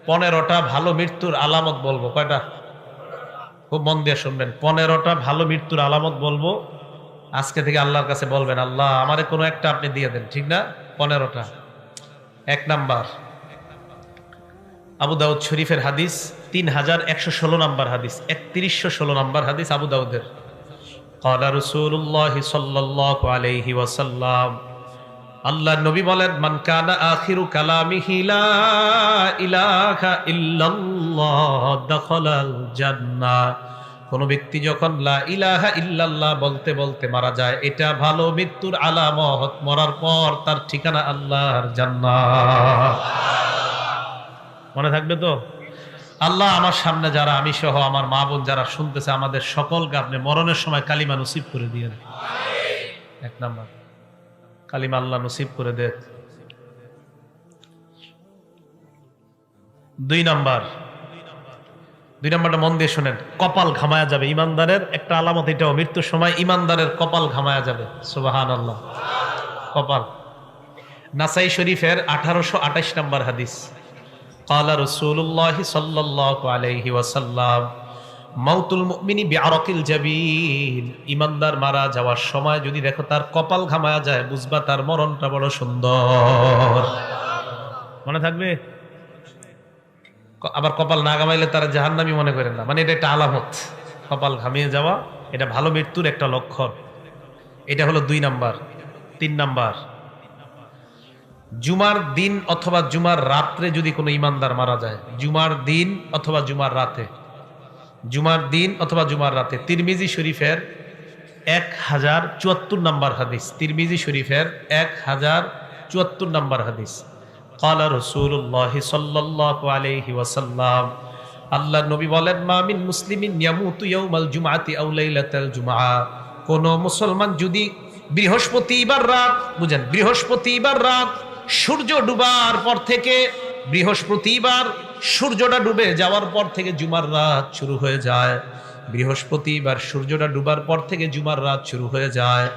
15টা ভালো মৃত্যুর আলামত বলবো। কয়টা? খুব মন দিয়ে শুনবেন। 15টা ভালো মৃত্যুর আলামত বলবো। আজকে থেকে আল্লাহর কাছে বলবেন, আল্লাহ আমারে কোনো একটা আপনি দিয়ে দেন, ঠিক না? 15টা। 1 নাম্বার, আবু দাউদ শরীফের হাদিস, 3116 নাম্বার হাদিস, 3116 নাম্বার হাদিস আবু দাউদের। ক্বালা রাসূলুল্লাহি সাল্লাল্লাহু আলাইহি ওয়াসাল্লাম, আল্লাহর নবী বলেন, মান কানা আখিরু কালামিহি লা ইলাহা ইল্লাল্লাহ দাখালাল জান্নাহ। কোন ব্যক্তি যখন লা ইলাহা ইল্লাল্লাহ বলতে বলতে মারা যায়, এটা ভালো মৃত্যুর আলামত। মরার পর তার ঠিকানা আল্লাহর জান্নাত। মনে থাকবে তো? আল্লাহ আমার সামনে যারা, আমি সহ আমার মা বোন যারা শুনতেছে, আমাদের সকলকে আপনি মরণের সময় কালিমা নসিব করে দিয়ে দেন। 1 নাম্বার, কালিমা আল্লাহ নসিব করে দে। 2 নাম্বারটা মন দিয়ে শোনেন, কপাল ঘামায়া যাবে। ইমানদারের একটা আলামত এটাও, মৃত্যুর সময় ইমানদারের কপাল ঘামায়া যাবে। সুবহানাল্লাহ। কপাল। নাসাই শরীফের 1828 নাম্বার হাদিস, ক্বালা রাসূলুল্লাহি সাল্লাল্লাহু আলাইহি ওয়াসাল্লাম, মাউতুল মুমিনি বিআরাকিল জাবিন। ইমানদার মারা যাওয়ার সময় যদি দেখো তার কপাল ঘামায়া যায়, বুঝবা তার মরণটা বড় সুন্দর। মনে থাকবে? আবার কপাল না ঘামাইলে তারা জাহান্নামী মনে করেন না, মানে এটা একটা আলামত। কপাল ঘামিয়ে যাওয়া এটা ভালো মৃত্যুর একটা লক্ষণ। এটা হলো 2 নাম্বার। 3 নাম্বার, জুমার দিন অথবা জুমার রাত্রে যদি কোনো ইমানদার মারা যায়, জুমার দিন অথবা জুমার রাতে, জুমার দিন অথবা জুমার রাতে। তিরমিজি শরীফের 1074 নাম্বার হাদিস, তিরমিজি শরীফের 1074 নাম্বার হাদিস। ক্বালা রাসূলুল্লাহি সাল্লাল্লাহু আলাইহি ওয়াসাল্লাম, আল্লাহর নবী বলেন, মা মিন মুসলিমিন ইয়ামুতু ইয়াউমাল জুমআতি আও লাইলাতাল জুমআ। কোন মুসলমান যদি বৃহস্পতিবার রাত, বুঝেন, বৃহস্পতিবার রাত সূর্য ডুবার পর থেকে, বৃহস্পতিবার সূর্যটা ডুবে যাওয়ার পর থেকে জুমার রাত শুরু হয়ে যায়। বৃহস্পতিবার সূর্যটা ডুবার পর থেকে জুমার রাত শুরু হয়ে যায়।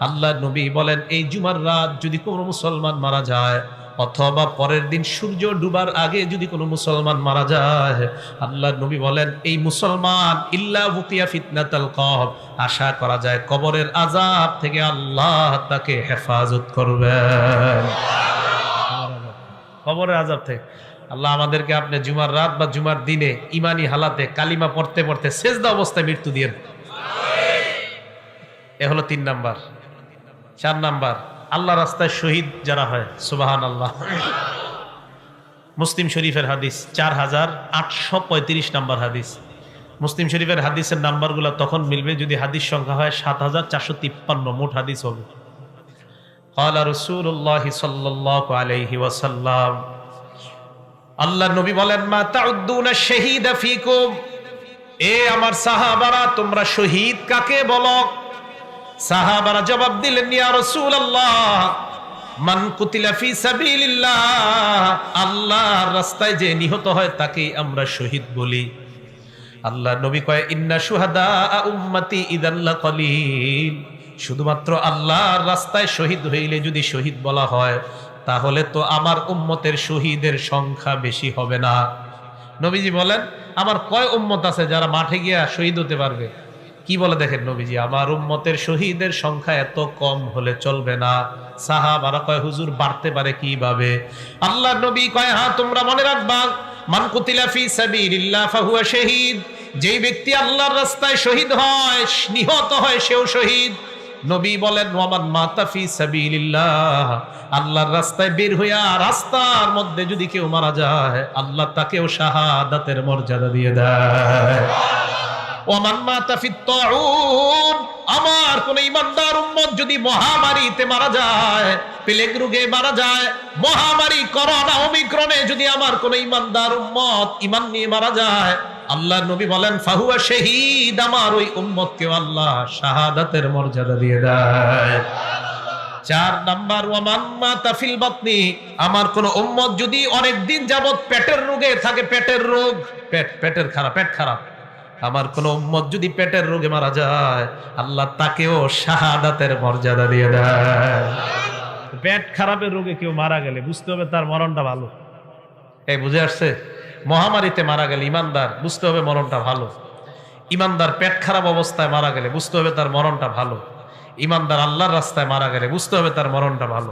আল্লাহর নবী বলেন, এই জুমার রাত যদি কোনো মুসলমান মারা যায়, অথবা পরের দিন সূর্য ডুবার আগে যদি কোনো মুসলমান মারা যায়, আল্লাহর নবী বলেন, এই মুসলমান ইল্লা বুকিয়া ফিতনাতাল কবর, আশা করা যায় কবরের আযাব থেকে আল্লাহ তাকে হেফাজত করবেন। কবরের আযাব থেকে আল্লাহ আমাদেরকে আপনি জুমার রাত বা জুমার দিনে ইমানি হালাতে কালিমা পড়তে পড়তে সেজদা অবস্থায় মৃত্যু দিয়েন। এ হলো 3 নাম্বার। 4 নাম্বার, আল্লাহ রাস্তায় শহীদ যারা হয়, সুবহানাল্লাহ। মুসলিম শরীফের হাদিস, 4835 নাম্বার হাদিস। মুসলিম শরীফের হাদিসের নাম্বারগুলো তখন মিলবে যদি হাদিস সংখ্যা হয় 7453, মোট হাদিস হবে। ক্বালা রাসূলুল্লাহি সাল্লাল্লাহু আলাইহি ওয়াসাল্লাম, আল্লাহর নবী বলেন, মা তাউদ্দুনা শাহীদা ফীকুম। এ আমার সাহাবারা, তোমরা শহীদ কাকে বলো? সাহাবারা জবাব দিলেন, ইয়া রাসূলুল্লাহ, মান কুতিলা ফি সাবিলিল্লাহ, আল্লাহর রাস্তায় যে নিহত হয় তাকেই আমরা শহীদ বলি। আল্লাহর নবী কয়, ইন্না শুহাদা উম্মতি ইযাল লাকালিল। শুধুমাত্র আল্লাহর রাস্তায় শহীদ হইলে যদি শহীদ বলা হয়, তাহলে তো আমার উম্মতের শহীদের সংখ্যা বেশি হবে না। নবীজি বলেন, আমার কয় উম্মত আছে যারা মাঠে গিয়া শহীদ হতে পারবে? কি বলে দেখেন নবীজি, আমার উম্মতের শহীদের সংখ্যা এত কম হলে চলবে না। সাহাবারা কয়, হুজুর বাড়তে পারে কিভাবে? আল্লাহর নবী কয়, হ্যাঁ তোমরা মনে রাখবা, মান কুতিলা ফি সাবিলিল্লাহ ফাহুয়া শাহীদ। যেই ব্যক্তি আল্লাহর রাস্তায় শহীদ হয়, নিহত হয়, সেও শহীদ। নবী বলেন, ওয়ামান মাতা ফি সাবিলিল্লাহ, আল্লাহর রাস্তায় বের হইয়া রাস্তার মধ্যে যদি কেউ মারা যায়, আল্লাহ তাকেও শাহাদাতের মর্যাদা দিয়ে দেয়। ওয়ামান মাতা ফিত তাউন, আমার কোন ইমানদার উম্মত যদি মহামারীতে মারা যায়, প্লেগ রোগে মারা যায়, মহামারী করোনা ওমিক্রনে যদি আমার কোন ইমানদার উম্মত ইমান নিয়ে মারা যায়, আল্লাহর নবী বলেন, ফাহুয়া শাহীদ, আমার ওই উম্মতকে আল্লাহ শাহাদাতের মর্যাদা দিয়ে দেয়। 4 নাম্বার, ওয়ামান মাতা ফিল বাতনি, আমার কোন উম্মত যদি অনেক দিন যাবত পেটের রোগে থাকে, পেটের রোগ, পেটের খারাপ, পেট খারাপ, আমার কোন উম্মত যদি পেটের রোগে মারা যায়, আল্লাহ তাকেও শাহাদাতের মর্যাদা দিয়ে দেয়। পেট খারাপের রোগে কেউ মারা গেলে বুঝতে হবে তার মরণটা ভালো। এই বুঝে আসছে? মহামারীতে মারা গেলে ইমানদার বুঝতে হবে মরণটা ভালো। ইমানদার পেট খারাপ অবস্থায় মারা গেলে বুঝতে হবে তার মরণটা ভালো। ইমানদার আল্লাহর রাস্তায় মারা গেলে বুঝতে হবে তার মরণটা ভালো।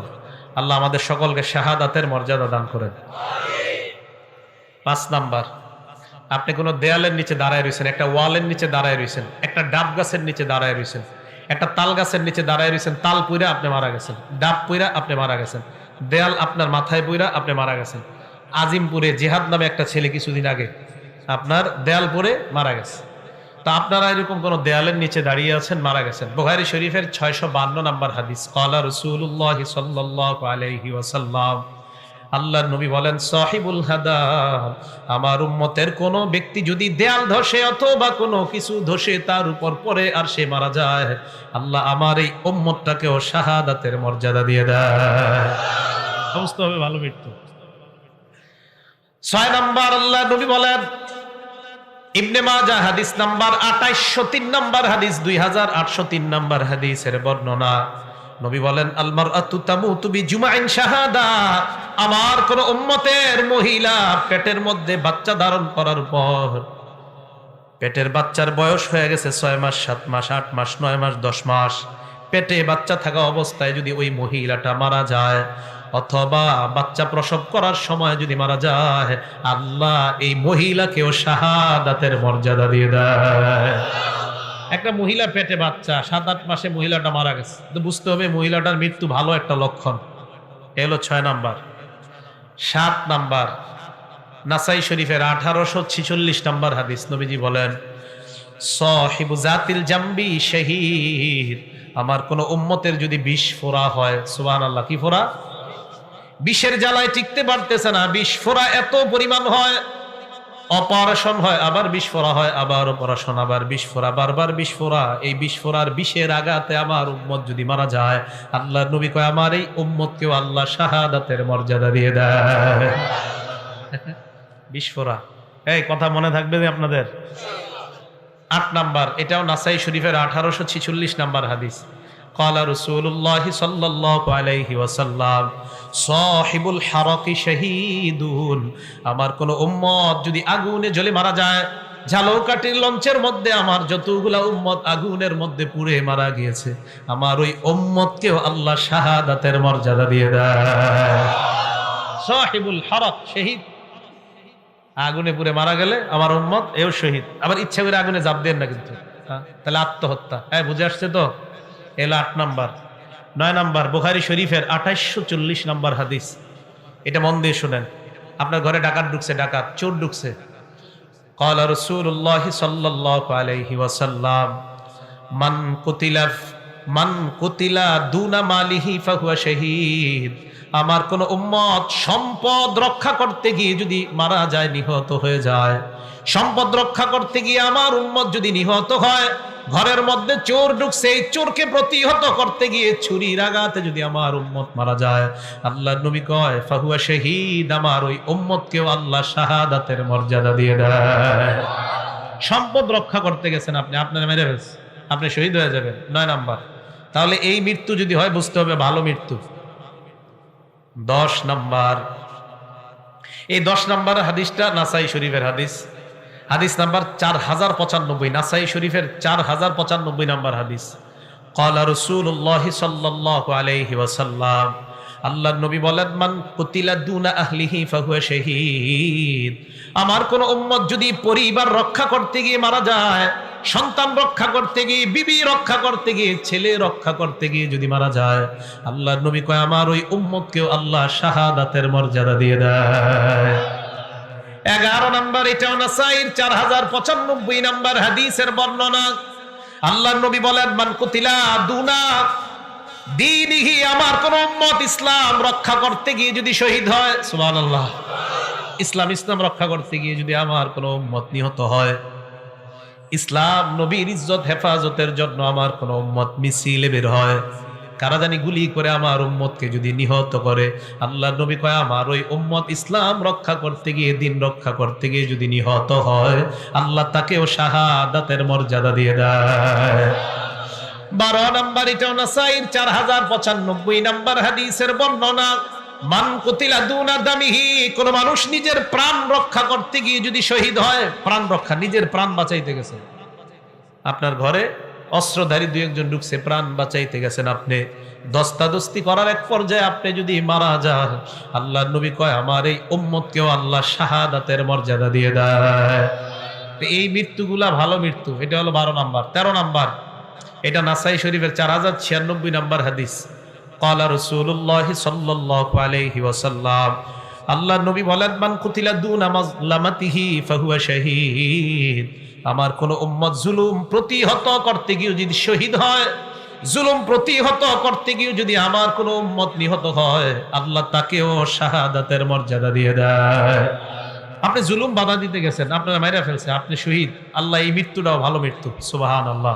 আল্লাহ আমাদের সকলকে শাহাদাতের মর্যাদা দান করেন। 5 নাম্বার, আপনি কোনো দেয়ালের নিচে দাঁড়ায় রয়েছেন, একটা ওয়ালের নিচে দাঁড়ায় রয়েছেন, একটা ডাব গাছের নিচে দাঁড়ায় রয়েছেন, একটা তাল গাছের নিচে দাঁড়ায় রয়েছেন, তাল পুইরা আপনি মারা গেছেন, ডাব পুইরা আপনি মারা গেছেন, দেয়াল আপনার মাথায় পুইরা আপনি মারা গেছেন। আজিমপুরে জিহাদ নামে একটা ছেলে কিছুদিন আগে আপনার দেয়াল পরে মারা গেছে। তা আপনারা এরকম কোন দেয়ালের নিচে দাঁড়িয়ে আছেন, মারা গেছেন। বুখারী শরীফের 652 নম্বর হাদিস, ক্বালা রাসূলুল্লাহ সাল্লাল্লাহু আলাইহি ওয়াসাল্লাম, আল্লাহর নবী বলেন, সাহিবুল হাদাব, আমার উম্মতের কোন ব্যক্তি যদি দেয়াল ধসে অথবা কোনো কিছু ধসে তার উপর পড়ে আর সে মারা যায়, আল্লাহ আমার এই উম্মতটাকেও শাহাদাতের মর্যাদা দিয়ে দেয়। সমস্ত হবে ভালো মৃত্যু। 6 নাম্বার, আল্লাহর নবী বলেন, ইবনে মাজাহ হাদিস নাম্বার 2803 নাম্বার হাদিস, 2803 নাম্বার হাদিসের বর্ণনা, নবী বলেন, আল মারআতু তামুতু বিজুমাইন শাহাদা, আমার কোন উম্মতের মহিলা পেটের মধ্যে বাচ্চা ধারণ করার পর, পেটের বাচ্চার বয়স হয়ে গেছে 6 মাস, 7 মাস, 8 মাস, 9 মাস, 10 মাস, পেটে বাচ্চা থাকা অবস্থায় যদি ওই মহিলাটা মারা যায় অথবা বাচ্চা প্রসব করার সময় যদি মারা যায়, আল্লাহ এই মহিলাকেও শাহাদাতের মর্যাদা দিয়ে দেয়। একটা মহিলা পেটে বাচ্চা, 7-8 মাসে মহিলাটা মারা গেছে, তো বুঝতে হবে মহিলাটার মৃত্যু ভালো একটা লক্ষণ। এলো 6 নাম্বার। 7 নাম্বার, নাসাই শরীফের 1846 নাম্বার হাদিস, নবীজি বলেন, সাহিবু জাতিল জামবি শহীদ, আমার কোন উম্মতের যদি বিষ ফোড়া হয়, সুবহানাল্লাহ, কি ফোড়া? বিষের জ্বালায় টিকতে পারতেছে না, বিষ ফোড়া এত পরিমাণ হয়, অপারেশন হয়, আবার বিষ ফোড়া হয়, আবার অপারেশন, আবার বিষ ফোড়া, বারবার বিষ ফোড়া। এই বিষ ফোড়ার বিষের আঘাতে আমার উম্মত যদি মারা যায়, আল্লাহর নবী কয়, আমার এই উম্মতকেও আল্লাহ শাহাদাতের মর্যাদা দিয়ে দেয়। বিষ ফোড়া, এই কথা মনে থাকবে আপনাদের। 8 নাম্বার, এটাও নাসাই শরীফের 1846 নাম্বার হাদিস, ক্বালা রাসূলুল্লাহ সাল্লাল্লাহু আলাইহি ওয়াসাল্লাম, সাহিবুল হারাকি শাহীদুন, আমার কোন উম্মত যদি আগুনে জ্বলে মারা যায়, ঝালকাঠির লঞ্চের মধ্যে আমার যতগুলা উম্মত আগুনের মধ্যে পুড়ে মারা গিয়েছে, আমার ওই উম্মতকেও আল্লাহ শাহাদাতের মর্যাদা দিয়ে দেয়। সাহিবুল হারাক, শহীদ, আগুনে পুড়ে মারা গেলে আমার উম্মত এও শহীদ। আবার ইচ্ছা করে আগুনে জাপ দেন না কিন্তু, তাহলে আত্মহত্যা। হ্যাঁ, বুঝে আসছে তো? এলো 8 নাম্বার। 9 নাম্বার, বুখারী শরীফের 2840 নাম্বার হাদিস, এটা মন দিয়ে শুনেন। আপনার ঘরে ডাকাত ঢুকছে, ডাকাত চোর ঢুকছে, ক্বালা রাসূলুল্লাহ সাল্লাল্লাহু আলাইহি ওয়াসাল্লাম, মান কুতিলা দুনা মালিহি ফাহুয়া শাহীদ, আমার কোন উম্মত সম্পদ রক্ষা করতে গিয়ে যদি মারা যায়, নিহত হয়ে যায়, সম্পদ রক্ষা করতে গিয়ে আমার উম্মত যদি নিহত হয়, ঘরের মধ্যে চোর ঢুকছে, এই চোরকে প্রতিহত করতে গিয়ে ছুরির আঘাতে যদি আমার উম্মত মারা যায়, আল্লাহর নবী কয়, ফাহুয়া শাহীদ, আমার ওই উম্মতকেও আল্লাহ শাহাদাতের মর্যাদা দিয়ে দেয়। সম্পদ রক্ষা করতে গেছেন আপনি, আপনার মেরে ফেলছে, আপনি শহীদ হয়ে যাবেন। 9 নাম্বার। তাহলে এই মৃত্যু যদি হয় বুঝতে হবে ভালো মৃত্যু। 10 নাম্বার, এই 10 নাম্বার হাদিসটা নাসাই শরীফের হাদিস, হাদিস নাম্বার 4095, নাসাই শরীফের 4095 নাম্বার হাদিস, ক্বালা রাসূলুল্লাহ সাল্লাল্লাহু আলাইহি ওয়াসাল্লাম, আল্লাহর নবী বলেন, মান কুতিলা দুনা আহলিহি ফাহুয়া শাহীদ, আমার কোন উম্মত যদি পরিবার রক্ষা করতে গিয়ে মারা যায়, সন্তান রক্ষা করতে গিয়ে, বিবি রক্ষা করতে গিয়ে, ছেলে রক্ষা করতে গিয়ে যদি মারা যায়, আল্লাহর নবী কয়, আমার ওই উম্মতকেও আল্লাহ শাহাদাতের মর্যাদা দিয়ে দেয়। 11 নাম্বার, এটাও নাসাইর 4095 নাম্বার হাদিসের বর্ণনা, আল্লাহর নবী বলেন, মান কুতিলা দুনা দীনিহি, আমার কোন উম্মত ইসলাম রক্ষা করতে গিয়ে যদি শহীদ হয়, সুবহানাল্লাহ, ইসলাম রক্ষা করতে গিয়ে যদি আমার কোন উম্মত নিহত হয়, ইসলাম নবীর ইজ্জত হেফাজতের জন্য আমার কোন উম্মত মিছিলে বের হয়, কারা জানি গুলি করে আমার উম্মতকে যদি নিহত করে, আল্লাহর নবী কয়, আমার ওই উম্মত ইসলাম রক্ষা করতে গিয়ে, দিন রক্ষা করতে গিয়ে যদি নিহত হয়, আল্লাহ তাকেও শাহাদাতের মর্যাদা দিয়ে দেয়। 12 নাম্বার, এটাও নাসাইর 4095 নাম্বার হাদিসের বর্ণনা, মান কুতিলা দুনা দামিহি, কোন মানুষ নিজের প্রাণ রক্ষা করতে গিয়ে যদি শহীদ হয়, প্রাণ রক্ষা, নিজের প্রাণ বাঁচাইতে গেছে, আপনার ঘরে অস্ত্রধারী দুই একজন ঢুকছে, প্রাণ বাঁচাইতে গেছেন আপনি, দস্তাদস্তি করার এক পর্যায়ে আপনি যদি মারা যান, আল্লাহর নবী কয় আমার এই উম্মতকেও আল্লাহ শাহাদাতের মর্যাদা দিয়ে দেয়। এই মৃত্যুগুলা ভালো মৃত্যু। এটা হলো 12 নাম্বার। 13 নাম্বার, এটা নাসাই শরীফের 4096 নাম্বার হাদিস। ক্বালা রাসূলুল্লাহ সাল্লাল্লাহু আলাইহি ওয়াসাল্লাম, আল্লাহর নবী বলেন মান কুতিলা দুনা মাজলামাতিহি ফাহুয়া শাহীদ। আমার কোন উম্মত জুলুম প্রতিহত করতে গিয়ে যদি শহীদ হয়, জুলুম প্রতিহত করতে গিয়ে যদি আমার কোন উম্মত নিহত হয়, আল্লাহ তাকেও শাহাদাতের মর্যাদা দিয়ে দেয়। আপনি জুলুম বাধা দিতে গেছেন, আপনারা মাইরা ফেলছে, আপনি শহীদ, আল্লাহ এই মৃত্যুটাও ভালো মৃত্যু। সুবহানাল্লাহ।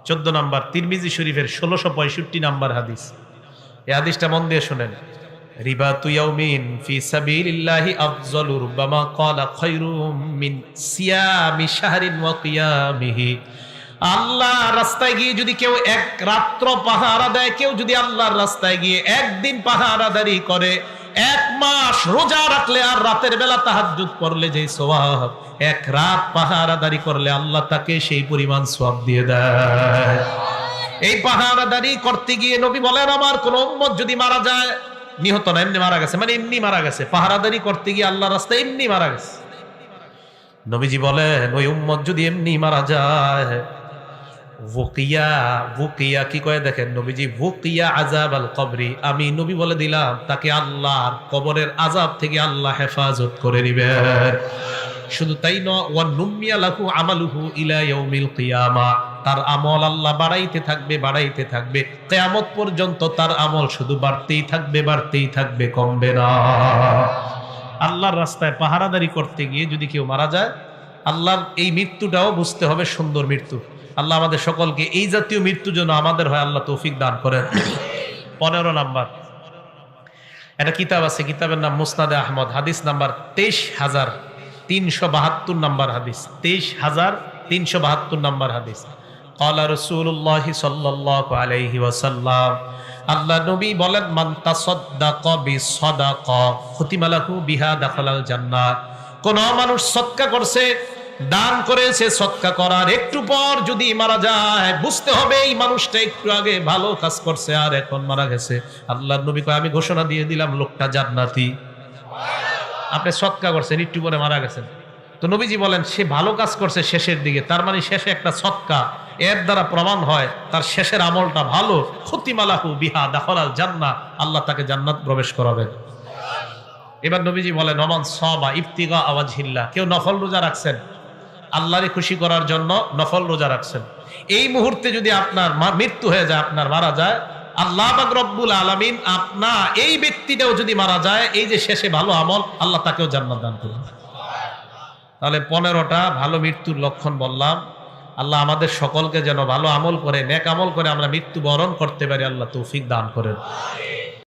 14 নাম্বার, তিরমিজি শরীফের 1665 নাম্বার হাদিস। এই হাদিসটা মন দিয়ে শুনেন। রিবাতু ইয়াউমিন ফি সাবিলিল্লাহি আফযালু রুবামা ক্বালা খায়রুম মিন সিয়ামি শাহরিন ওয়া কিয়ামিহি। আল্লাহর রাস্তায় গিয়ে যদি কেউ এক রাত্র পাহারা দেয়, কেউ যদি আল্লাহর রাস্তায় গিয়ে একদিন পাহারাদারি করে, এক মাস রোজা রাখলে আর রাতের বেলা তাহাজ্জুদ পড়লে যে সওয়াব, এক রাত পাহারাদারি করলে আল্লাহ তাকে সেই পরিমাণ সওয়াব দিয়ে দেয়। এই পাহারাদারি করতে গিয়ে নবী বলেন আমার কোন উম্মত যদি মারা যায়, নিহত না, এমনি মারা গেছে, মানে এমনি মারা গেছে, পাহারাদারি করতে গিয়ে আল্লাহর রাস্তায় এমনি মারা গেছে, নবীজি বলেন ওই উম্মত যদি এমনি মারা যায়, ওকিয়া, ওকিয়া কি কয় দেখেন নবীজি, ওকিয়া আযাব আল কবরি, আমি নবী বলে দিলাম তাকে আল্লাহর কবরের আযাব থেকে আল্লাহ হেফাজত করে নেবেন। শুধু তাই নয়, ওয়া নুমিয়া লাহু আমালুহু ইলা ইয়াউমিল কিয়ামা, তার আমল আল্লাহ বাড়াইতে থাকবে, বাড়াইতে থাকবে, কিয়ামত পর্যন্ত তার আমল শুধু বাড়তেই থাকবে, বাড়তেই থাকবে, কমবে না। আল্লাহর রাস্তায় পাহারাদারি করতে গিয়ে যদি কেউ মারা যায়, আল্লাহর এই মৃত্যুটাও বুঝতে হবে সুন্দর মৃত্যু। আল্লাহ আমাদের সকলকে এই জাতীয় মৃত্যু যেন আমাদের হয় আল্লাহ তৌফিক দান করেন। 15 নাম্বার, একটা কিতাব আছে, কিতাবের নাম মুসনাদে আহমদ, হাদিস নাম্বার 23,372 নাম্বার হাদিস, 23,372 নাম্বার হাদিস। ক্বালা রাসূলুল্লাহ সাল্লাল্লাহু আলাইহি ওয়াসাল্লাম, আল্লাহ নবী বলেন মান তাসাদ্দাকা বিসাদাকা খুতিমা লাহু বিহা দাখালাল জান্নাহ। কোন মানুষ সদকা করছে, দান করেছে, সদকা করার একটু পর যদি মারা যায়, বুঝতে হবে এই মানুষটা একটু আগে ভালো কাজ করছে আর এখন মারা গেছে, আল্লাহর নবী কয় আমি ঘোষণা দিয়ে দিলাম লোকটা জান্নাতি। আপনি সদকা করছেন, একটু পরে মারা গেছেন, তো নবীজি বলেন সে ভালো কাজ করছে শেষের দিকে, তার মানে শেষে একটা সদকা, এর দ্বারা প্রমাণ হয় তার শেষের আমলটা ভালো। খুতিমা লাহু বিহা দাখালাল জান্নাহ, আল্লাহ তাকে জান্নাত প্রবেশ করাবেন। এবার নবীজি বলেন ওমান সামা ইবতিগা ওয়াজহিল্লাহ, কেউ নফল রোজা রাখছেন, আল্লাহরে খুশি করার জন্য নফল রোজা রাখছেন, এই মুহূর্তে যদি আপনার মৃত্যু হয়ে যায়, আপনার মারা যায়, আল্লাহ পাক রব্বুল আলামিন আপনা এই ব্যক্তিটাও যদি মারা যায়, এই যে শেষে ভালো আমল, আল্লাহ তাকেও জান্নাত দান করবেন। তাহলে 15টা ভালো মৃত্যুর লক্ষণ বললাম। আল্লাহ আমাদের সকলকে যেন ভালো আমল করে, নেক আমল করে আমরা মৃত্যু বরণ করতে পারি, আল্লাহ তৌফিক দান করেন।